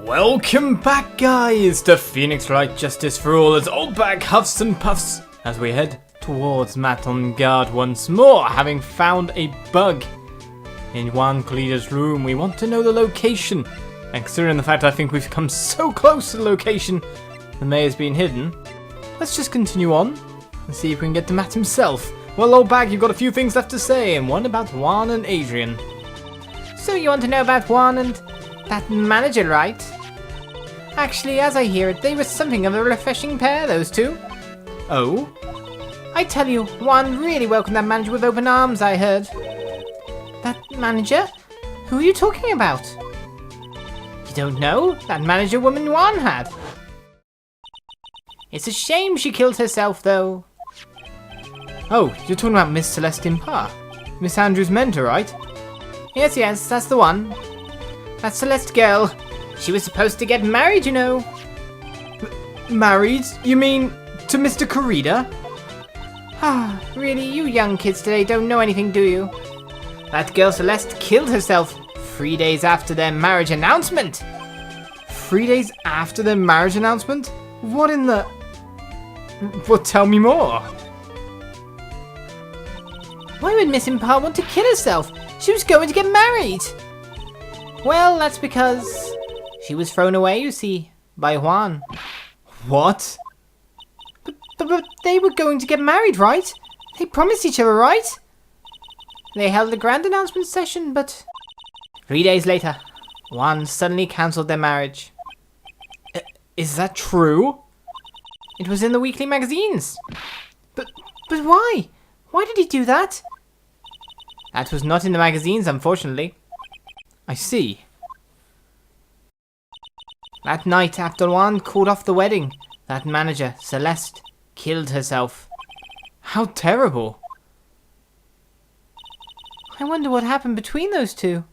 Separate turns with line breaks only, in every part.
Welcome back, guys, to Phoenix Wright Justice for All as old bag huffs and puffs as we head towards Engarde once more, having found a bug in Juan Colida's room. We want to know the location, and considering the fact I think we've come so close to the location the mayor's been hidden, let's just continue on and see if we can get to Matt himself. Well, old bag, you've got a few things left to say, and one about Juan and Adrian.
So you want to know about Juan and that manager, right? Actually, as I hear it, they were something of a refreshing pair, those two.
Oh?
I tell you, Juan really welcomed that manager with open arms, I heard. That manager? Who are you talking about? You don't know? That manager woman Juan had. It's a shame she killed herself, though.
Oh, you're talking about Miss Celestine Parr? Miss Andrews' mentor, right?
Yes, that's the one. That Celeste girl. She was supposed to get married, you know.
Married? You mean to Mr. Corrida?
Ah, really, you young kids today don't know anything, do you? That girl Celeste killed herself 3 days after their marriage announcement.
3 days after their marriage announcement? What in the... Well, tell me more.
Why would Miss Parr want to kill herself? She was going to get married. Well, that's because she was thrown away, you see, by Juan.
What?
But they were going to get married, right? They promised each other, right? They held a grand announcement session, but 3 days later, Juan suddenly cancelled their marriage.
Is that true?
It was in the weekly magazines. But why? Why did he do that? That was not in the magazines, unfortunately.
I see.
That night, after Juan called off the wedding, that manager, Celeste, killed herself.
How terrible.
I wonder what happened between those two.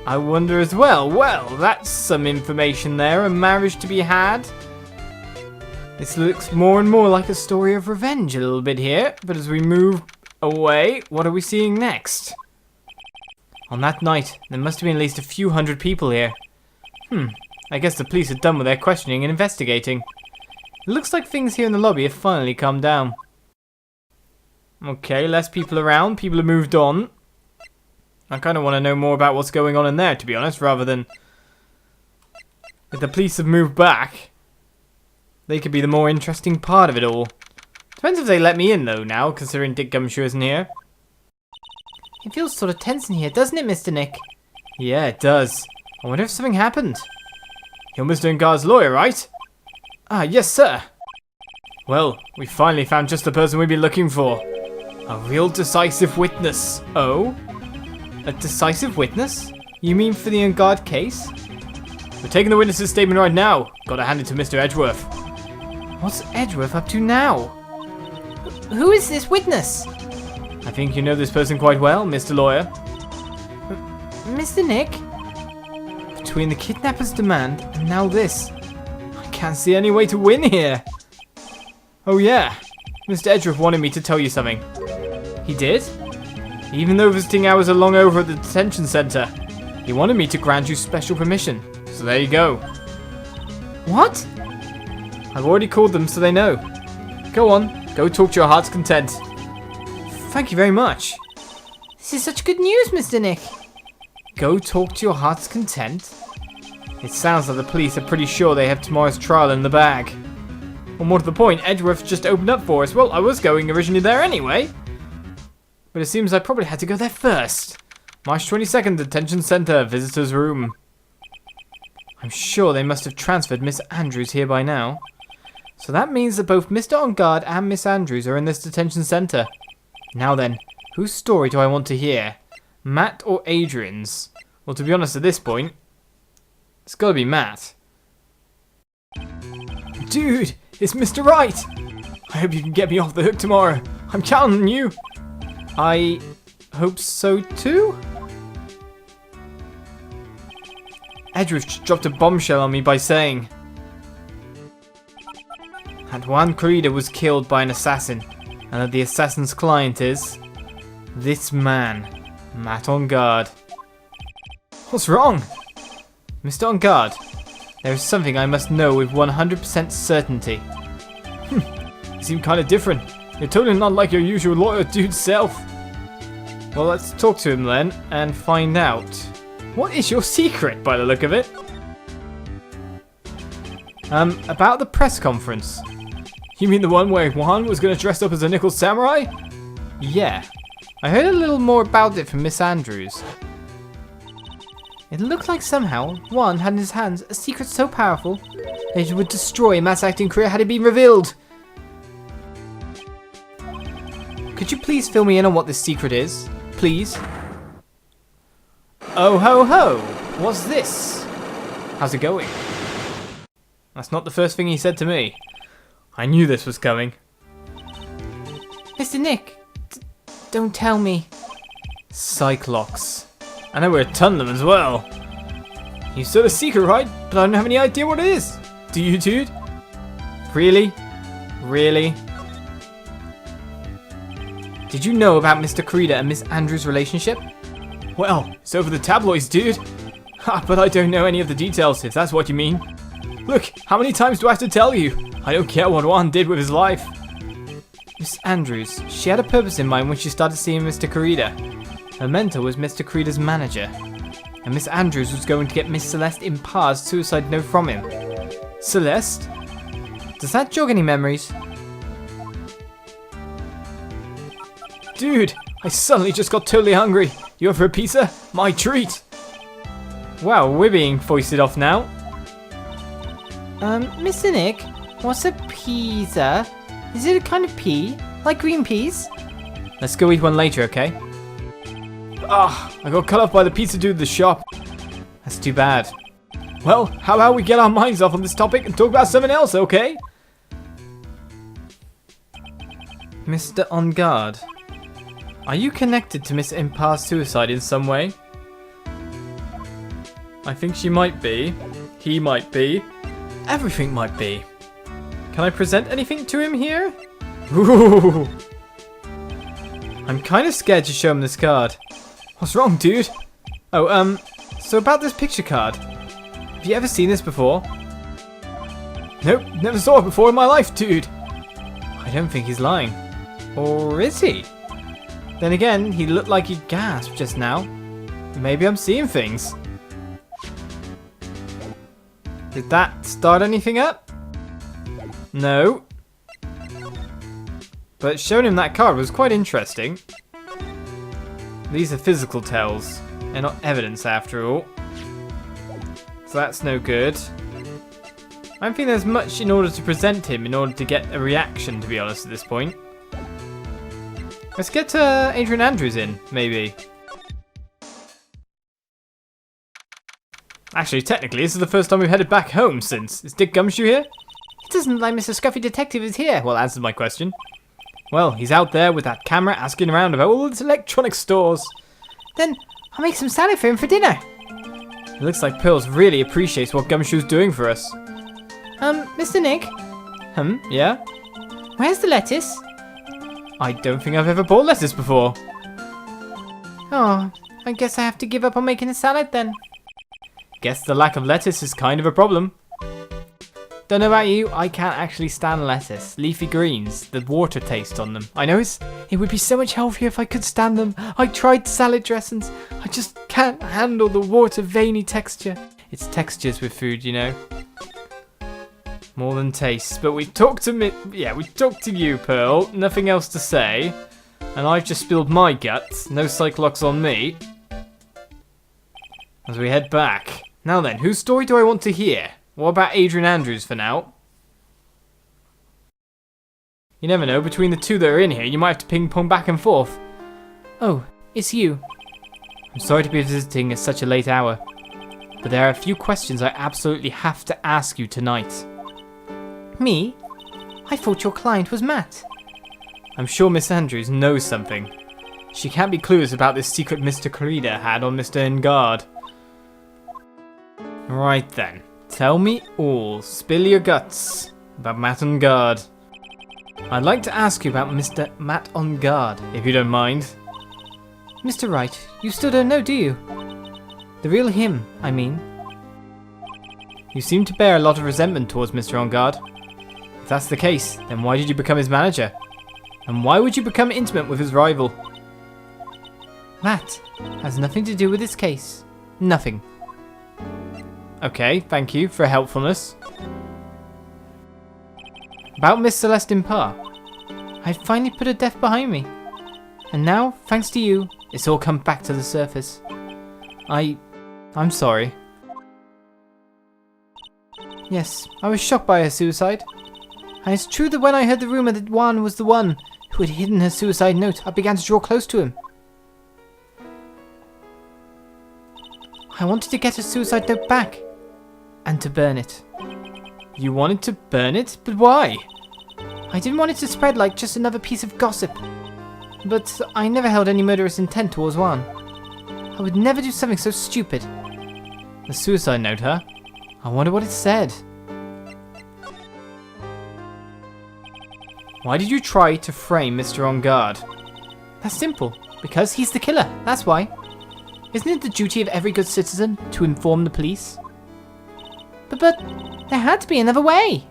I wonder as well. Well, that's some information there, a marriage to be had. This looks more and more like a story of revenge a little bit here, but as we move away, what are we seeing next? On that night, there must have been at least a few hundred people here. I guess the police are done with their questioning and investigating. It looks like things here in the lobby have finally calmed down. Okay, less people around, people have moved on. I kind of want to know more about what's going on in there, to be honest, rather than... If the police have moved back, they could be the more interesting part of it all. Depends if they let me in, though, now, considering Dick Gumshoe isn't here.
It feels sort of tense in here, doesn't it, Mr. Nick?
Yeah, it does. I wonder if something happened. You're Mr. Engarde's lawyer, right? Ah, yes, sir. Well, we finally found just the person we've been looking for. A real decisive witness. Oh? A decisive witness? You mean for the Engarde case? We're taking the witness's statement right now. Gotta hand it to Mr. Edgeworth. What's Edgeworth up to now?
Who is this witness?
I think you know this person quite well, Mr. Lawyer.
Mr. Nick?
Between the kidnapper's demand and now this, I can't see any way to win here. Oh yeah, Mr. Edgeworth wanted me to tell you something. He did? Even though visiting hours are long over at the detention center, he wanted me to grant you special permission. So there you go.
What?
I've already called them so they know. Go on, go talk to your heart's content. Thank you very much.
This is such good news, Mr. Nick.
Go talk to your heart's content? It sounds like the police are pretty sure they have tomorrow's trial in the bag. Well, more to the point, Edgeworth just opened up for us. Well, I was going originally there anyway. But it seems I probably had to go there first. March 22nd, Detention Center, Visitor's Room. I'm sure they must have transferred Miss Andrews here by now. So that means that both Mr. Engarde and Miss Andrews are in this detention center. Now then, whose story do I want to hear? Matt or Adrian's? Well, to be honest at this point, it's gotta be Matt. Dude, it's Mr. Wright! I hope you can get me off the hook tomorrow. I'm counting on you. I hope so too? Edgeworth just dropped a bombshell on me by saying that Juan Corrida was killed by an assassin, and that the assassin's client is this man, Matt Engarde. What's wrong? Mr. Engarde, there is something I must know with 100% certainty. You seem kind of different. You're totally not like your usual loyal dude self. Well, let's talk to him then and find out. What is your secret, by the look of it? About the press conference. You mean the one where Juan was going to dress up as a nickel samurai? Yeah. I heard a little more about it from Miss Andrews.
It looked like somehow Juan had in his hands a secret so powerful that it would destroy a mass acting career had it been revealed. Could you please fill me in on what this secret is? Please?
Oh ho ho! What's this? How's it going? That's not the first thing he said to me. I knew this was coming.
Mr. Nick, don't tell me.
Cyclops. I know we're a ton of them as well. You still a secret, right? But I don't have any idea what it is. Do you, dude? Really? Really? Did you know about Mr. Corrida and Miss Andrews' relationship? Well, it's over the tabloids, dude. Ha, but I don't know any of the details, if that's what you mean. Look, how many times do I have to tell you? I don't care what Juan did with his life.
Miss Andrews, she had a purpose in mind when she started seeing Mr. Corrida. Her mentor was Mr. Corrida's manager, and Miss Andrews was going to get Miss Celeste Impar's suicide note from him.
Celeste?
Does that jog any memories?
Dude, I suddenly just got totally hungry. You up for a pizza? My treat. Wow, we're being foisted off now.
Mr. Nick, what's a pizza? Is it a kind of pea? Like green peas?
Let's go eat one later, okay? Ah, I got cut off by the pizza dude at the shop. That's too bad. Well, how about we get our minds off on this topic and talk about something else, okay? Mr. Engarde, are you connected to Miss Impar's suicide in some way? I think she might be. He might be. Everything might be. Can I present anything to him here? Ooh. I'm kind of scared to show him this card. What's wrong, dude? Oh, so about this picture card. Have you ever seen this before? Nope, never saw it before in my life, dude. I don't think he's lying. Or is he? Then again, he looked like he gasped just now. Maybe I'm seeing things. Did that start anything up? No. But showing him that card was quite interesting. These are physical tells, and not evidence after all. So that's no good. I don't think there's much in order to present him in order to get a reaction, to be honest, at this point. Let's get Adrian Andrews in, maybe. Actually, technically, this is the first time we've headed back home since. Is Dick Gumshoe here?
It doesn't look like Mr. Scruffy Detective is here.
Well, answers my question. Well, he's out there with that camera asking around about all its electronic stores.
Then I'll make some salad for him for dinner.
It looks like Pearls really appreciates what Gumshoe's doing for us.
Mr. Nick?
Yeah?
Where's the lettuce?
I don't think I've ever bought lettuce before.
Oh, I guess I have to give up on making a salad then.
Guess the lack of lettuce is kind of a problem. Don't know about you, I can't actually stand lettuce. Leafy greens, the water taste on them. I know it would be so much healthier if I could stand them. I tried salad dressings. I just can't handle the water veiny texture. It's textures with food, you know. More than taste. But we talked to you, Pearl. Nothing else to say. And I've just spilled my guts. No Cyclops on me. As we head back. Now then, whose story do I want to hear? What about Adrian Andrews for now? You never know, between the two that are in here, you might have to ping pong back and forth.
Oh, it's you.
I'm sorry to be visiting at such a late hour, but there are a few questions I absolutely have to ask you tonight.
Me? I thought your client was Matt.
I'm sure Miss Andrews knows something. She can't be clueless about this secret Mr. Corrida had on Mr. Engarde. Right then. Tell me all. Spill your guts about Matt Engarde. I'd like to ask you about Mr. Matt Engarde, if you don't mind.
Mr. Wright, you still don't know, do you? The real him, I mean.
You seem to bear a lot of resentment towards Mr. Engarde. If that's the case, then why did you become his manager? And why would you become intimate with his rival?
That has nothing to do with this case. Nothing.
Okay, thank you for helpfulness. About Miss Celeste Parr.
I finally put her death behind me. And now, thanks to you, it's all come back to the surface.
I'm sorry.
Yes, I was shocked by her suicide. And it's true that when I heard the rumour that Juan was the one who had hidden her suicide note, I began to draw close to him. I wanted to get her suicide note back. And to burn it.
You wanted to burn it? But why?
I didn't want it to spread like just another piece of gossip. But I never held any murderous intent towards Juan. I would never do something so stupid.
The suicide note, huh? I wonder what it said. Why did you try to frame Mr. Engarde?
That's simple. Because he's the killer, that's why. Isn't it the duty of every good citizen to inform the police? But there had to be another way.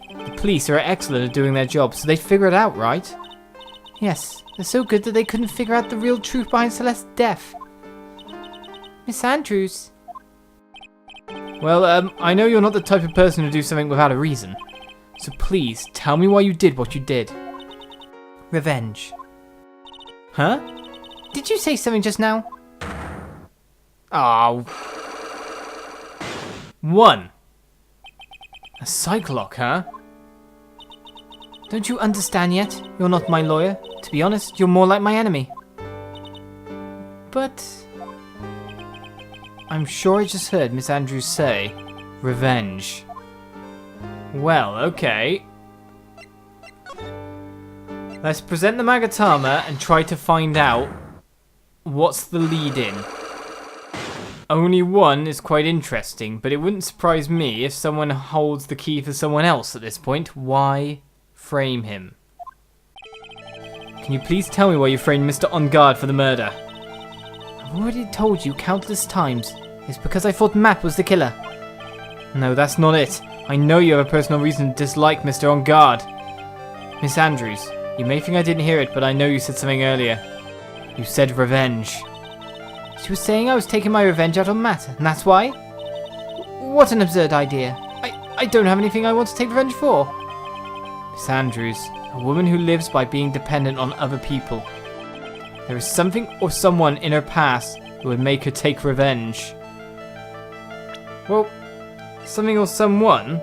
The police are excellent at doing their job, so they'd figure it out, right?
Yes, they're so good that they couldn't figure out the real truth behind Celeste's death. Miss Andrews.
Well, I know you're not the type of person to do something without a reason. So please, tell me why you did what you did.
Revenge.
Huh?
Did you say something just now?
Oh. 1. A psycholock, huh?
Don't you understand yet? You're not my lawyer. To be honest, you're more like my enemy. But
I'm sure I just heard Miss Andrews say, revenge. Well, okay. Let's present the Magatama and try to find out what's the lead in. Only one is quite interesting, but it wouldn't surprise me if someone holds the key for someone else at this point. Why frame him? Can you please tell me why you framed Mr. Engarde for the murder?
I've already told you countless times. It's because I thought Matt was the killer.
No, that's not it. I know you have a personal reason to dislike Mr. Engarde. Miss Andrews, you may think I didn't hear it, but I know you said something earlier. You said revenge.
She was saying I was taking my revenge out on Matt, and that's why? What an absurd idea. I don't have anything I want to take revenge for.
Miss Andrews, a woman who lives by being dependent on other people. There is something or someone in her past who would make her take revenge. Well, something or someone?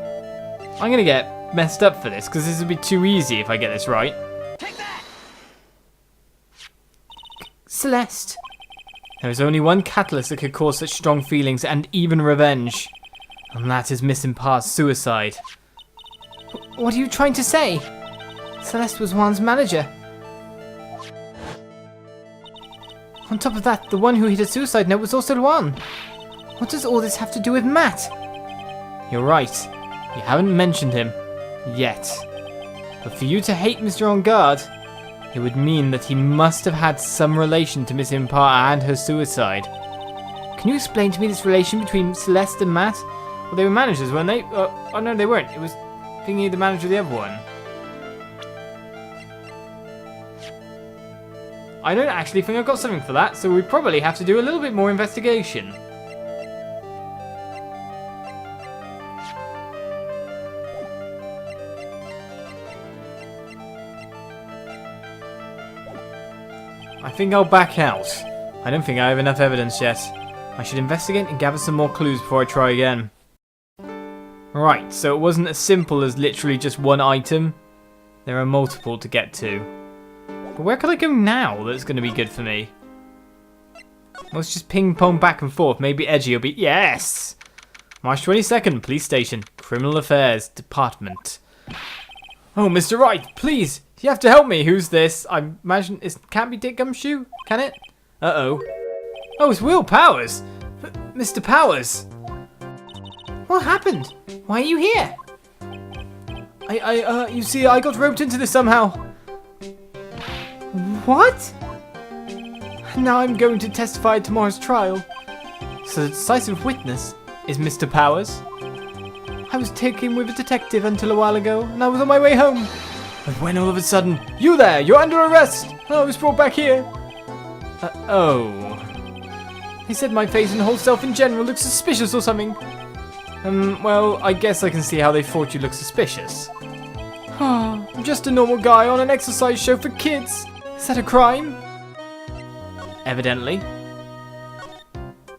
I'm gonna get messed up for this, because this would be too easy if I get this right.
Take that!
Celeste.
There is only one catalyst that could cause such strong feelings and even revenge. And that is Miss Parr's suicide.
What are you trying to say? Celeste was Juan's manager. On top of that, the one who hid a suicide note was also Juan. What does all this have to do with Matt?
You're right. You haven't mentioned him. Yet. But for you to hate Mr. Engarde, it would mean that he must have had some relation to Miss Parr and her suicide.
Can you explain to me this relation between Celeste and Matt?
Well, they were managers, weren't they? Oh no, they weren't. It was Thingy, the manager of the other one. I don't actually think I've got something for that, so we probably have to do a little bit more investigation. I think I'll back out. I don't think I have enough evidence yet. I should investigate and gather some more clues before I try again. Right, so it wasn't as simple as literally just one item. There are multiple to get to. But where can I go now that's going to be good for me? Let's just ping pong back and forth. Maybe Edgy will be... Yes! March 22nd, Police Station. Criminal Affairs Department. Oh, Mr. Wright, please! You have to help me. Who's this? I imagine it can't be Dick Gumshoe, can it? Uh-oh. Oh, it's Will Powers! Mr. Powers!
What happened? Why are you here?
You see, I got roped into this somehow.
What?
Now I'm going to testify at tomorrow's trial. So the decisive witness. is Mr. Powers? I was taken with a detective until a while ago, and I was on my way home. But when all of a sudden, you there, you're under arrest! And I was brought back here. Oh. He said my face and whole self in general looked suspicious or something. Well, I guess I can see how they thought you looked suspicious. I'm just a normal guy on an exercise show for kids. Is that a crime? Evidently.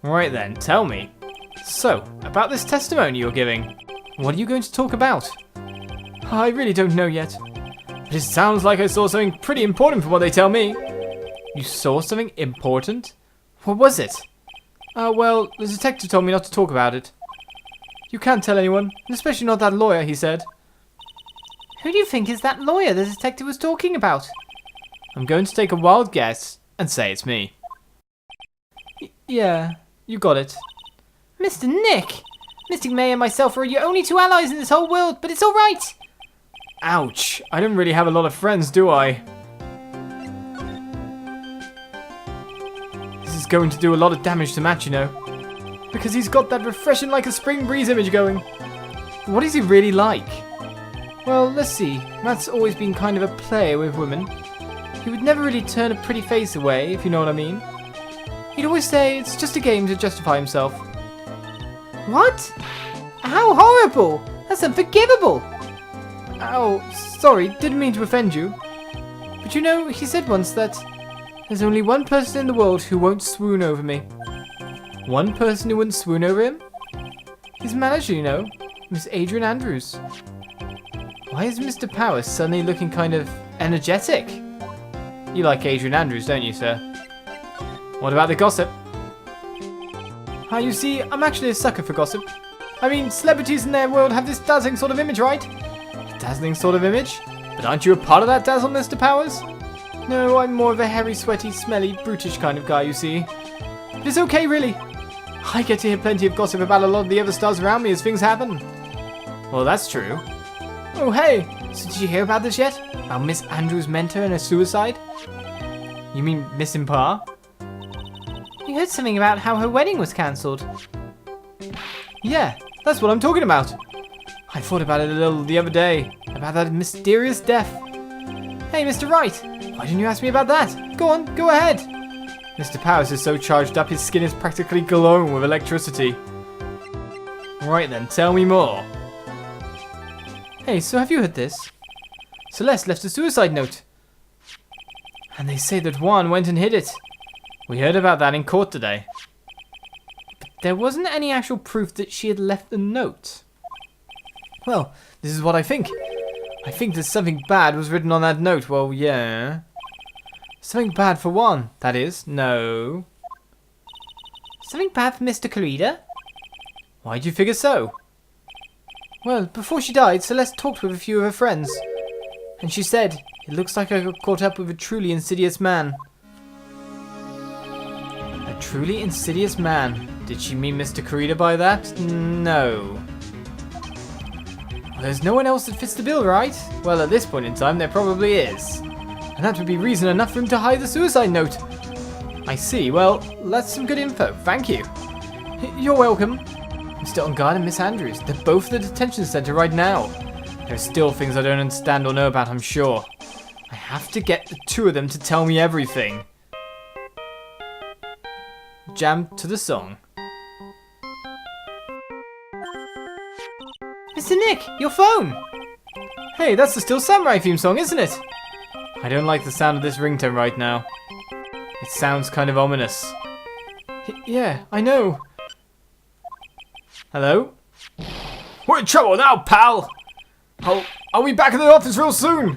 Right then, tell me. So, about this testimony you're giving, what are you going to talk about? I really don't know yet. But it sounds like I saw something pretty important from what they tell me. You saw something important? What was it? Well, the detective told me not to talk about it. You can't tell anyone, especially not that lawyer, he said.
Who do you think is that lawyer the detective was talking about?
I'm going to take a wild guess and say it's me. Yeah, you got it.
Mr. Nick! Mystic May and myself are your only two allies in this whole world, but it's alright!
Ouch, I don't really have a lot of friends, do I? This is going to do a lot of damage to Matt, you know. Because he's got that refreshing like a spring breeze image going. But what is he really like? Well, let's see. Matt's always been kind of a player with women. He would never really turn a pretty face away, if you know what I mean. He'd always say it's just a game to justify himself.
What? How horrible! That's unforgivable!
Oh, sorry, didn't mean to offend you. But you know, he said once that there's only one person in the world who won't swoon over me. One person who wouldn't swoon over him? His manager, you know, Miss Adrian Andrews. Why is Mr. Powers suddenly looking kind of energetic? You like Adrian Andrews, don't you, sir? What about the gossip? You see, I'm actually a sucker for gossip. I mean, celebrities in their world have this dazzling sort of image, right? A dazzling sort of image? But aren't you a part of that dazzle, Mr. Powers? No, I'm more of a hairy, sweaty, smelly, brutish kind of guy, you see. But it's okay, really. I get to hear plenty of gossip about a lot of the other stars around me as things happen. Well, that's true. Oh, hey! So did you hear about this yet? About Miss Andrews' mentor and her suicide? You mean Miss Impar?
You heard something about how her wedding was cancelled.
Yeah, that's what I'm talking about. I thought about it a little the other day, about that mysterious death. Hey, Mr. Wright, why didn't you ask me about that? Go on, go ahead. Mr. Powers is so charged up his skin is practically glowing with electricity. Right then, tell me more. Hey, so have you heard this? Celeste left a suicide note. And they say that Juan went and hid it. We heard about that in court today. But there wasn't any actual proof that she had left the note. Well, this is what I think. I think that something bad was written on that note. Well, yeah. Something bad for Juan, that is. No.
Something bad for Mr. Corrida?
Why'd you figure so? Well, before she died, Celeste talked with a few of her friends. And she said, it looks like I got caught up with a truly insidious man. A truly insidious man. Did she mean Mr. Corrida by that? No. Well, there's no one else that fits the bill, right? Well, at this point in time, there probably is. And that would be reason enough for him to hide the suicide note. I see. Well, that's some good info. Thank you. You're welcome. Mr. Engarde and Miss Andrews, they're both at the detention center right now. There are still things I don't understand or know about, I'm sure. I have to get the two of them to tell me everything. Jam to the song.
Mr. Nick, your phone!
Hey, that's the Still Samurai theme song, isn't it? I don't like the sound of this ringtone right now. It sounds kind of ominous. Yeah, I know. Hello? We're in trouble now, pal! I'll be back in the office real soon!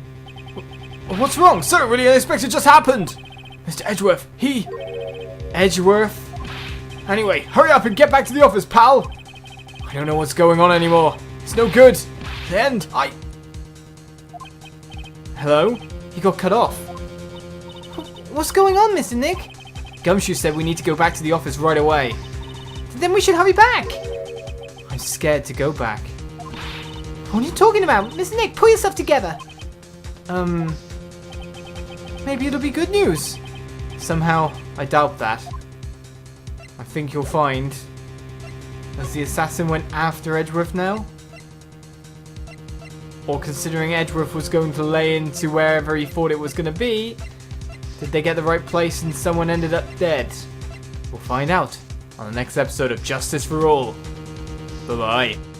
What's wrong? Something really unexpected just happened! Mr. Edgeworth, Edgeworth? Anyway, hurry up and get back to the office, pal! I don't know what's going on anymore. It's no good. The end, Hello? He got cut off.
What's going on, Mr. Nick?
Gumshoe said we need to go back to the office right away.
Then we should hurry back!
I'm scared to go back.
What are you talking about? Mr. Nick, pull yourself together!
Maybe it'll be good news. Somehow, I doubt that. I think you'll find Because the assassin went after Edgeworth now? Or considering Edgeworth was going to lay into wherever he thought it was going to be, did they get the right place and someone ended up dead? We'll find out on the next episode of Justice for All. Bye-bye.